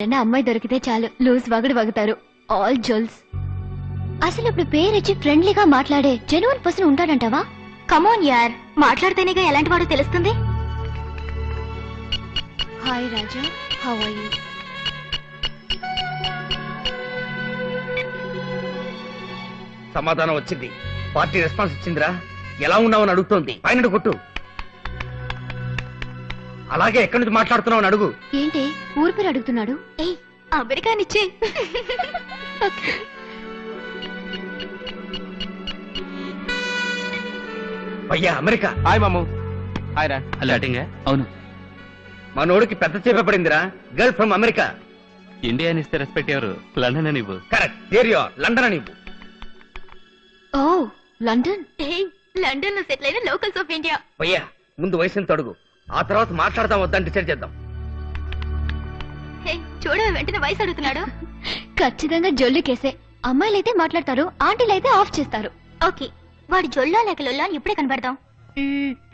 అమ్మాయి దొరికితే చాలు లూజ్ వగడు వగుతారు ఆల్ జోల్స్. అసలు ఇప్పుడు పేరెచ్చి ఫ్రెండ్లీగా మాట్లాడే జెన్యున్ పర్సన్ ఉంటాడంటావా? కమోన్ యార్, మాట్లాడితేనేగా ఎలాంటి వాడో తెలుస్తుంది. Hi Raja, how are you? సమాధానం వచ్చింది. పార్టీ రెస్పాన్స్ ఇచ్చిందిరా. ఎలా ఉన్నావని అడుగుతోంది. పైన కొట్టు. అలాగే ఎక్కడి నుంచి మాట్లాడుతున్నావు అని అడుగు. ఏంటి ఊరి పేరు అడుగుతున్నాడు? అమెరికానిచ్చే. అయ్యా అమెరికా. హాయ్ మాము. హాయ్ రా. అవును, మనోడికి పెద్ద చేప పడిందిరా. Girl from America. ఇండియా ఇస్తే రెస్పెక్ట్ ఎవరు? లండన్ అని ఇవ్వు. కరెక్ట్, ఏరియా లండన్ అని ఇవ్వు. ఓ లండన్. లండన్ లో సెటిల్ అయిన లోకల్స్ ఆఫ్ ఇండియా. అయ్యా ముందు వయసుని తడుగు, ఆ తర్వాత మాట్లాడదాం వద్దని డిసైడ్ చేద్దాం. చూడ వెంటనే వయసు అడుగుతున్నాడు. ఖచ్చితంగా జొల్లు కేసే. అమ్మాయిలైతే మాట్లాడతారు, ఆంటీలైతే ఆఫ్ చేస్తారు. ఓకే, వాడు జొల్లా లేక లొల్లా ఇప్పుడే కనబడతాం.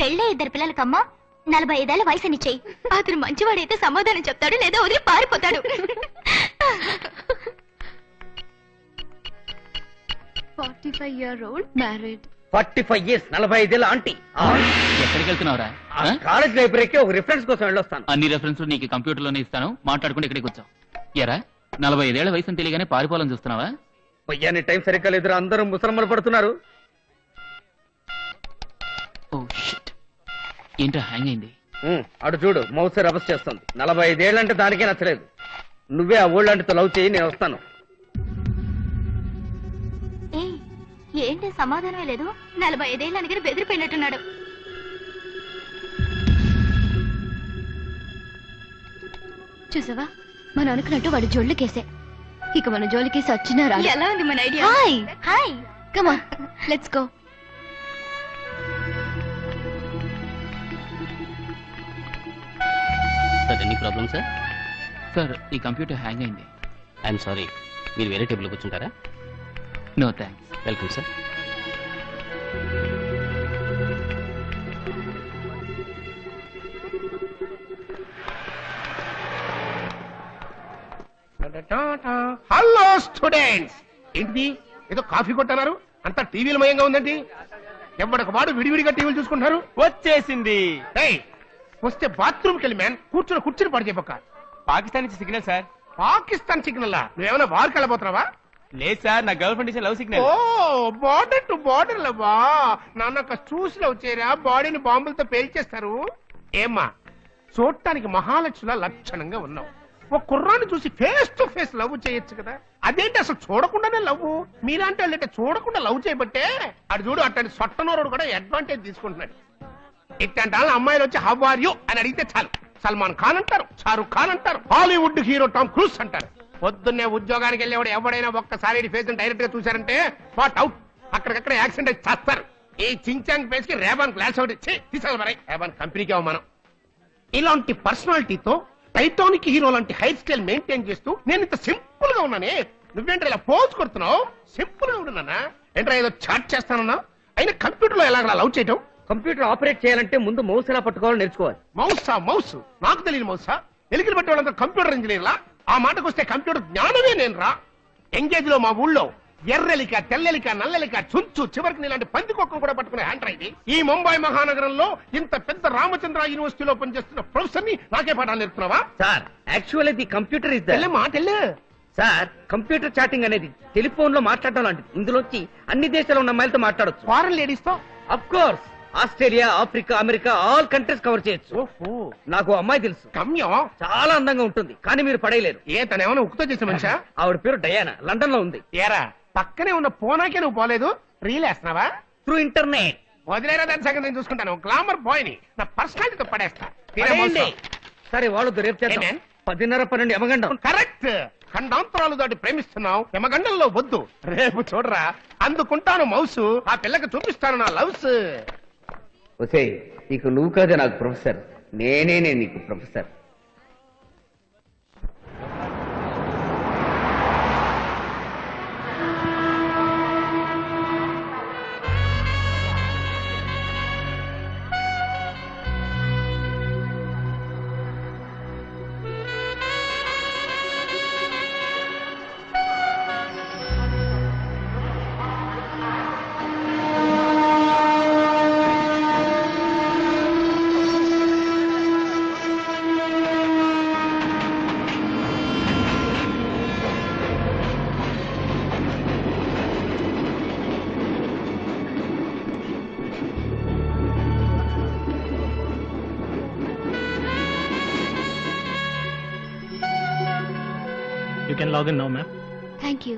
పెళ్ళే 2 పిల్లలకమ్మా, 45 ఏళ్ల వయసుని చెయ్యి. అతను మంచివాడైతే సమాధానం చెప్తాడు, లేదా వదిలి పారిపోతాడు. 45-year-old married. 45 years, 45 ఏళ్ళ ఆంటీ. ఎక్కడికి వెళ్తున్నావురా? కాలేజ్ లైబ్రరీకి ఒక రిఫరెన్స్ కోసం వెళ్ళొస్తాను. అన్ని రెఫరెన్స్ నీకు కంప్యూటర్ లోనే ఇస్తాను, మాట్లాడుకుంటే ఇక్కడికి వచ్చావు. ఎరా 45 ఏళ్ల వయసుని తెలియగానే పారిపోవాలని చూస్తున్నావా? అయ్యాని టైం సరిగ్గా లేదురా, అందరూ ముసలమ్మలు పడుతున్నారు. ఓ షిట్, ఏంట్రా హ్యాంగ్ అయింది? అటు చూడు, మౌస్ రబస్ చేస్తుంది. 45 ఏళ్ళంటే దానికే నచ్చలేదు. నువ్వే ఆ ఓల్డ్ ఆంటీతో లవ్ చేయి, నేను వస్తాను. ఏంటి సమాధానమే లేదు? 45 ఏళ్ళ అని బెదిరిపోయినట్టున్నాడు. చూసావా, మనం అనుకున్నట్టు వాడు జోళ్ళు కేసే. ఇక మన జోలి కేసి వచ్చినా రా. ఎలా ఉంది మన idea? Hi hi, come on let's go. Sir any problem sir? Sir ఈ కంప్యూటర్ హ్యాంగ్ అయింది. ఐఎమ్ సారీ, మీరు వేరే టేబుల్ కూర్చుంటారా? No thanks. Welcome sir. Hello students, ఏంటిది ఏదో కాఫీ కొట్టన్నారు? అంతా టీవీల మయంగా ఉందండి. ఎవరికి వాడు విడివిడిగా టీవీలు చూసుకుంటారు. వచ్చేసింది. వస్తే బాత్రూమ్కి వెళ్ళి మ్యాన్ కూర్చుని పడి చెప్పక. పాకిస్తాన్ నుంచి సిగ్నల్ సార్. పాకిస్తాన్ సిగ్నల్? నువ్వేమైనా వారికి వెళ్ళబోతున్నావా? లేదు సార్, నా గర్ల్ ఫ్రెండ్ ఇచ్చిన లవ్ సిగ్నల్. ఓ బార్డర్ టు బార్డర్ లవ్వా? నాన్న చూసి లవ్ చేయరా, బాడీని బాంబులతో పేల్చేస్తారు. ఏమ్మా, చూడటానికి మహాలక్ష్మిలా లక్షణంగా ఉన్నావు. ఒక కుర్రాన్ని చూసి ఫేస్ టు ఫేస్ లవ్ చేయొచ్చు కదా. అదేంటి అసలు చూడకుండానే లవ్? మీలాంటి వాళ్ళంటే చూడకుండా లవ్ చేయబట్టే అటు చూడు, అట్లాంటి సొట్టనోరుడు కూడా అడ్వాంటేజ్ తీసుకుంటున్నాడు. ఇట్లాంటి వాళ్ళ అమ్మాయిలు వచ్చి హౌ ఆర్ యు అని అడిగితే చాలు, సల్మాన్ ఖాన్ అంటారు, షారూక్ ఖాన్ అంటారు, హాలీవుడ్ హీరో టామ్ క్రూజ్ అంటారు. పొద్దున్నే ఉద్యోగానికి వెళ్ళేవాడు ఎవడైనా ఒక్కసారి ఫేస్ డైరెక్ట్ గా చూసారంటే వాట్ అవుట్, అక్కడికక్కడ యాక్సిడెంట్ అయితే చేస్తారు. ఈ చించాంగ్ ఫేస్ కి రేబాన్ గ్లాస్ ఒకటి తీసాలి మరి. రేబాన్ కంపెనీకి మనం ఇలాంటి పర్సనాలిటీతో టైటానిక్ హీరో లాంటి హెయిర్ స్టైల్ మెయింటైన్ చేస్తూ నేను ఇంత సింపుల్ గా ఉన్నానే. నువ్వేంటి ఇలా పోజ్ కొడుతున్నావు? సింపుల్ గా ఉన్నానా? ఏంట్రా ఏదో చాట్ చేస్తానన్నా? అయినా కంప్యూటర్ లో ఎలాగ లవ్ చేయటం? కంప్యూటర్ ఆపరేట్ చేయాలంటే ముందు మౌస్ ఎలా పట్టుకోవాలో నేర్చుకోవాలి. మౌస్ నాకు తెలియదు. మౌసా? ఎలికలు పట్టే వాళ్ళంతా కంప్యూటర్ ఇంజనీర్లా? ఆ మాటకు వస్తే కంప్యూటర్ జ్ఞానమే నేను రా. ఎంగేజ్ లో మా ఊళ్ళో ఎర్రెలిక, తెల్లెలిక, నల్లెలిక, చుంచు, చివరికి నీలాంటి పందికొక్కను కూడా పట్టుకునే హ్యాండ్ ఇది. ఈ ముంబై మహానగరంలో ఇంత పెద్ద రామచంద్ర యూనివర్సిటీలో పనిచేస్తున్న ప్రొఫెసర్ ని నాకే పాఠాలు నేర్పుతున్నావా? Sir actually the computer is మాటెళ్ళే సార్. కంప్యూటర్ చాటింగ్ అనేది టెలిఫోన్ లో మాట్లాడటం లాంటిది. ఇందులోంచి అన్ని దేశాల ఉన్న అమ్మాయిలతో మాట్లాడొచ్చు. ఫారెన్ లేడీస్ తో of course Australia, Africa, America all countries cover చేయొచ్చు. నాకు అమ్మాయి తెలుసు, కమ్యం. చాలా అందంగా ఉంటుంది, కానీ మీరు పడేయలేరు. ఏ తనేమైనా ఉక్తో చేసే మనిషా? ఆవిడ పేరు డయానా, లండన్ లో ఉంది. ఏరా పక్కనే ఉన్న పోనాకే నువ్వు పోలేదు, రీల్ వేస్తున్నావా? Through internet. వదిలేరా, దాని సంగతి నేను చూసుకుంటాను. గ్లామర్ బాయ్ ని నా పర్సనాలిటీతో పడేస్తా. సరే వాళ్ళు రేపు చేద్దాం. 10:30-12 యమగండం. కరెక్ట్. ఖండాంతరాలు దాటి ప్రేమిస్తున్నావు, యమగండంలో వద్దు. రేపు చూడరా, అందుకుంటాను మౌసు, ఆ పిల్లకి చూపిస్తాను నా లవ్స్. ఒసే, నీకు నువ్వు కాదే నాకు ప్రొఫెసర్, నేనే నీకు professor. You can log in now, ma'am. Thank you.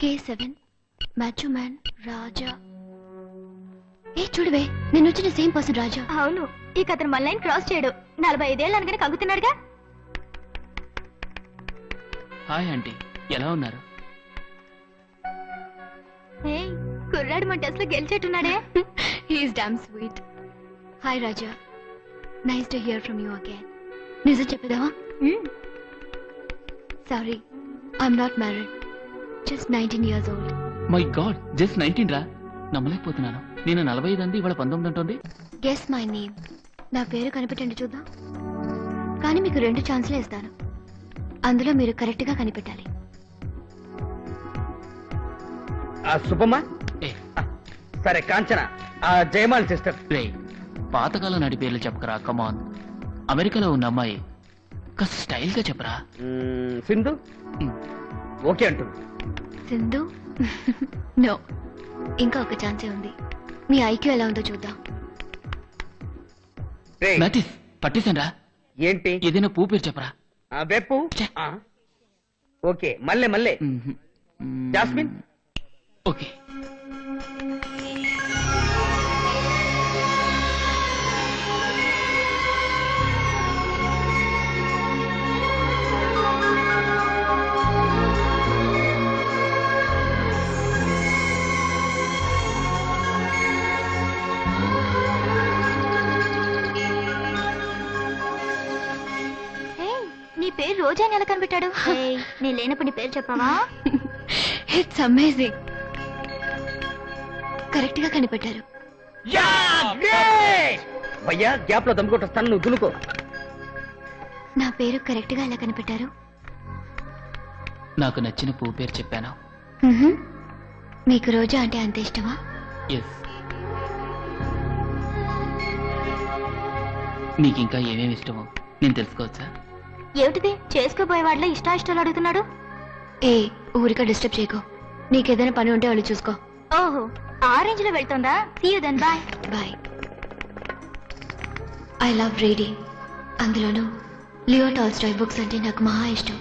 K7 match man Raja. ఏ చూడవే, నేను వచ్చిన సేమ్ పర్సన్ రాజా. అవును, ఇక అతను మన లైన్ క్రాస్ చేయడు. 45 ఏళ్ళు అనగానే కగ్గుతున్నాడుగా. హాయ్ ఆంటీ, ఎలా ఉన్నారు? కుర్రాడు మన టెస్ట్ లో గెలిచేట్టున్నాడే. He's damn sweet. Hi Raja, nice to hear from you again. నిజం చెప్పేదావా? Sorry, I'm not married, just 19 years old. My god, just 19 రా. నమ్మలేకపోతున్నాను. నేను 45 అంది, ఇవాళ 19 అంటుంది. Guess my name. నా పేరు కనిపెట్టండి చూద్దాం. కానీ మీకు 2 ఛాన్స్లే ఇస్తాను. అందులో మీరు కరెక్ట్ గా కనిపెట్టాలి. శుభమ్మా. ఏ సరే, కాంచన, జయమాల్ సిస్టర్. రే, పాతకాలం నాటి పేర్లు చెప్పకరా. కమాన్, అమెరికాలో ఉన్న అమ్మాయి, కాస్త స్టైల్ గా చెప్పరా. సింధు. మ్. ఓకే అంటుంది. సింధు? నో, ఇంకా ఒక ఛాన్సే ఉంది. మీ ఐక్యూ ఎలా ఉందో చూద్దాం. రేయ్, మ్యాథిస్, పట్టేశాను రా. ఏంటి? ఏదైనా పూ పేరు చెప్పరా. వెప్పు. ఛే. ఓకే, మల్లె మల్లె. జాస్మిన్. ఓకే. నీ పేరు రోజా అని ఎలా కనిపెట్టాడు? నేను లేనప్పుడు నీ పేరు చెప్పావా? It's amazing. కరెక్ట్ గా కనిపెట్టారు. భయ్యా, గ్యాప్ లో దమ్ముకొట్టొస్తాను, నువ్వు దునుకో. నా పేరు కరెక్ట్ గా ఎలా కనిపెట్టారు? నాకు నచ్చిన పూ పేరు చెప్పాను. మ్హూ. మీకు రోజా అంటే అంత ఇష్టమా? ఎస్. నీకు ఇంకా ఏమేమి ఇష్టమో నేను తెలుసుకోవచ్చా? ఏమిటిది? చేసుకోబోయే వాళ్ళ ఇష్టాయిష్టాలు అడుగుతున్నాడు. ఏ ఊరిక డిస్టర్బ్ చేయకో. నీకేదైనా పని ఉంటే వాళ్ళు చూసుకో. ఓహో, ఆ రేంజ్ లో వెళ్తుందా? See you then. Bye bye. I love reading. అందులోనూ లియో టాల్స్టాయ్ బుక్స్ అంటే నాకు మహా ఇష్టం.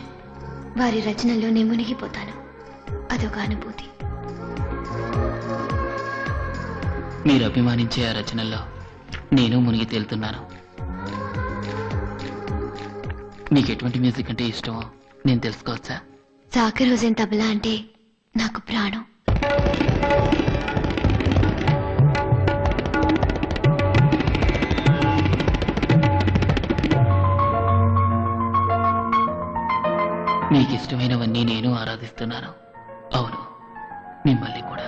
వారి రచనల్లో నేను మునిగిపోతాను. అదొక అనుభూతి. మీరు అభిమానించే ఆ రచనల్లో నేను మునిగి తేలుతున్నాను. మీకు ఎటువంటి మ్యూజిక్ అంటే ఇష్టమో నేను తెలుసుకోవచ్చా? జాకిర్ హుసేన్ తబలా అంటే నాకు ప్రాణం. మీకు ఇష్టమైనవన్నీ నేను ఆరాధిస్తున్నాను. అవును, మిమ్మల్ని కూడా.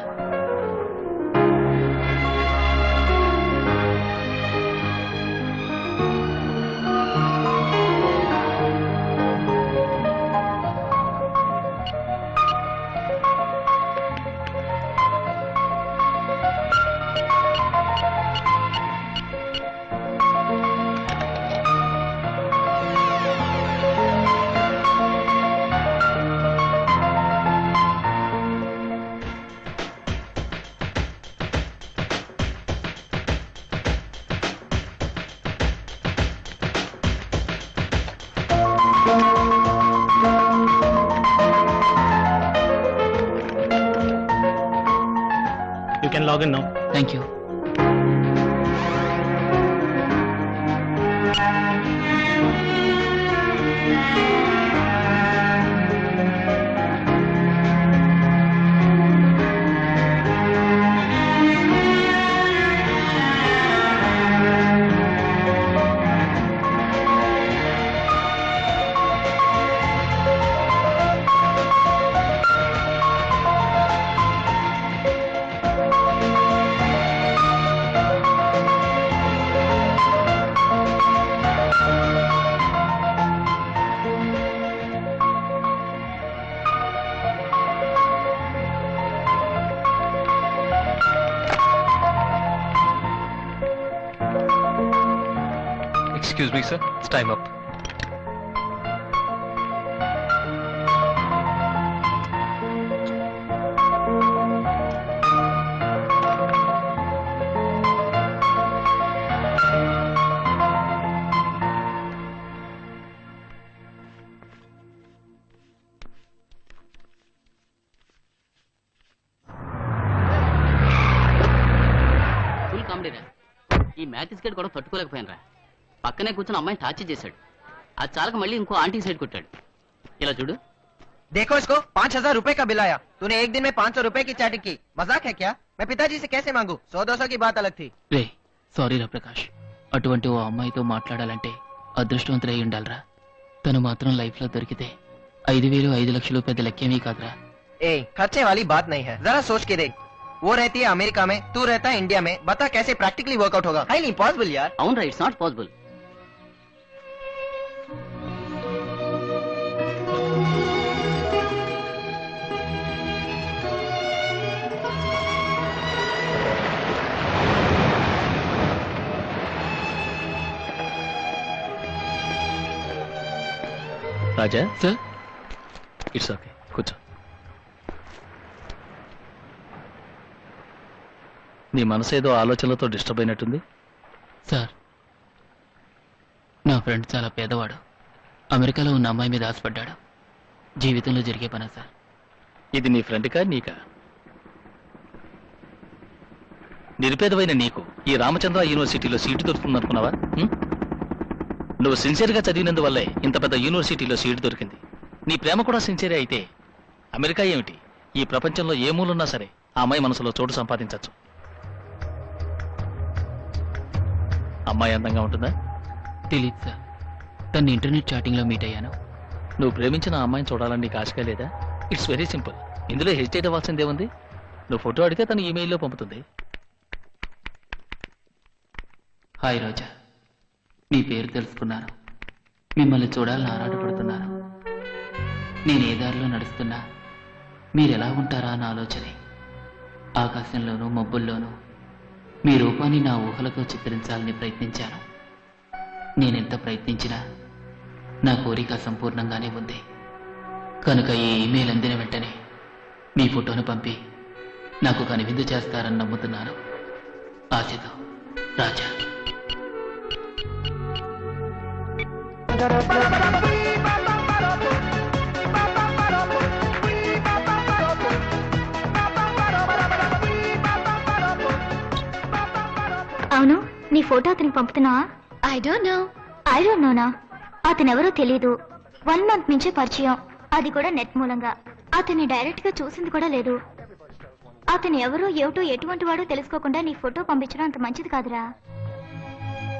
You can log in now. Thank you. Excuse me, sir. It's time up. Maths గడ్ కూడా తట్టుకోలేకపోయినరా. పక్కనే కూర్చొని అమ్మాయిని టార్చర్ చేశాడు. అది చాలక మళ్ళీ ఇంకో ఆంటీ సైడ్ కొట్టాడు. ఇలా చూడు. देखो इसको 5,000 रुपए का बिल आया। तूने एक दिन में 500 रुपए की चैटिंग की, मजाक है क्या? मैं पिताजी से कैसे मांगू? 100-200 की बात अलग थी। రే సారీ రా ప్రకాష్, అటువంటి ఓ అమ్మాయితో మాట్లాడాలంటే అదృష్టవంతులై ఉండాలిరా. తను మాత్రం లైఫ్ లో దొరికితే 5,000 5,00,000 పెద్ద లెక్కేమీ కాదురా. ए खर्चे वाली बात नहीं है, जरा सोच के देख। वो रहती है अमेरिका में, तू रहता है इंडिया में, बता कैसे प्रैक्टिकली वर्कआउट होगा? हाईली इम्पॉसिबल यार। అవునరా, it's not possible. Raja, sir it's okay, కూర్చో. నీ మనసు ఏదో ఆలోచనలతో డిస్టర్బ్ అయినట్టుంది. సార్, నా ఫ్రెండ్ చాలా పేదవాడు. అమెరికాలో ఉన్న అమ్మాయి మీద ఆశపడ్డాడు. జీవితంలో జరిగే పనా సార్? ఇది నీ ఫ్రెండ్కా నీకా? నిరుపేదవైన నీకు ఈ రామచంద్ర యూనివర్సిటీలో సీటు దొరుకుతుందనుకున్నావా? నువ్వు సిన్సియర్గా చదివినందువల్లే ఇంత పెద్ద యూనివర్సిటీలో సీటు దొరికింది. నీ ప్రేమ కూడా సిన్సియరే అయితే అమెరికా ఏమిటి, ఈ ప్రపంచంలో ఏ మూలున్నా సరే ఆ అమ్మాయి మనసులో చోటు సంపాదించవచ్చు. అమ్మాయి అందంగా ఉంటుందా? తెలీదు సార్. తను ఇంటర్నెట్ చాటింగ్ లో మీట్ అయ్యాను. నువ్వు ప్రేమించిన ఆ అమ్మాయిని చూడాలని నీకు ఆశగా లేదా? It's very simple. ఇందులో హెసిటేట్ అవ్వాల్సిందేముంది? నువ్వు ఫోటో అడిగితే తను ఈమెయిల్లో పంపుతుంది. హాయ్ రోజా, మీ పేరు తెలుసుకున్నాను. మిమ్మల్ని చూడాలని ఆరాటపడుతున్నాను. నేను ఏ దారిలో నడుస్తున్నా మీరెలా ఉంటారా అన్న ఆలోచనే. ఆకాశంలోనూ మబ్బుల్లోనూ మీ రూపాన్ని నా ఊహలతో చిత్రించాలని ప్రయత్నించాను. నేనెంత ప్రయత్నించినా నా కోరిక సంపూర్ణంగానే ఉంది. కనుక ఈ ఇమెయిల్ అందిన వెంటనే మీ ఫోటోను పంపి నాకు కనువిందు చేస్తారని నమ్ముతున్నాను. ఆశతో, రాజా. అవును, నీ ఫోటో అతనికి పంపుతున్నావా? I don't know. I don't నోనా? అతనెవరో తెలీదు. 1 month నుంచే పరిచయం, అది కూడా నెట్ మూలంగా. అతన్ని డైరెక్ట్ గా చూసింది కూడా లేదు. అతను ఎవరో ఏమిటో ఎటువంటి వాడో తెలుసుకోకుండా నీ ఫోటో పంపించడం అంత మంచిది కాదురా.